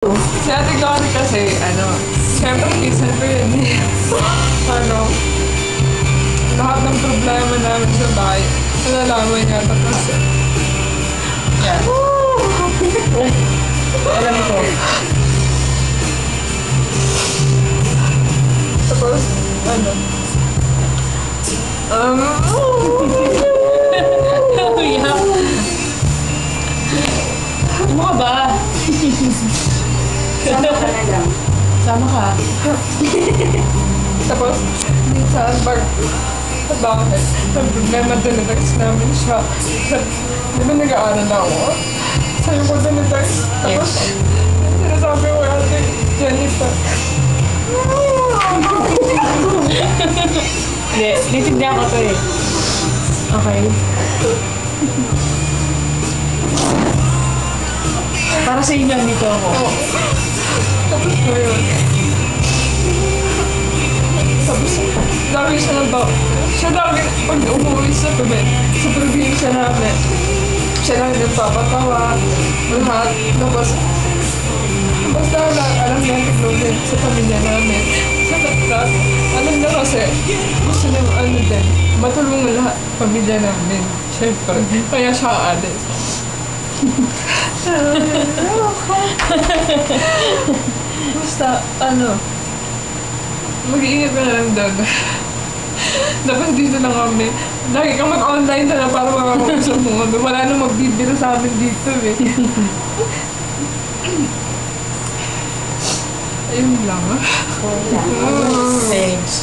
Si Ate Glory kasi, siyempre, minsan ko yun eh. Lahat ng problema namin sa bahay, nalalaman niya. Tapos, Yan. Alam ko. tapos, Iyak. Ano ka ba? Sama ka na lang. Sama ka. tapos, minsan, sa bakit, ang problema dinidex namin siya. Di ba nag-aaral ako? Sa'yo ko dinidex. Tapos, sinasabi ko Ate Jennifer, Hindi, naintindihan ko to eh. Okay. Para sa inyo, dito ako. tapos ko yun. Tapos, lagi siya siya lagi, pag umuwi sa probinsya namin, siya lang nagpapatawa, lahat. Tapos, basta alam niya tignan sa pamilya namin. Alam niya kasi, gusto niya din, matulungan lahat pamilya namin. Siyempre, kaya siya alis. Basta, mag-iingat ka na lang doon. Tapos dito lang kami. Lagi kang mag-online na lang para makakausap mo kami. Wala nang magbibiro sa amin dito eh. Ayun lang. Thanks.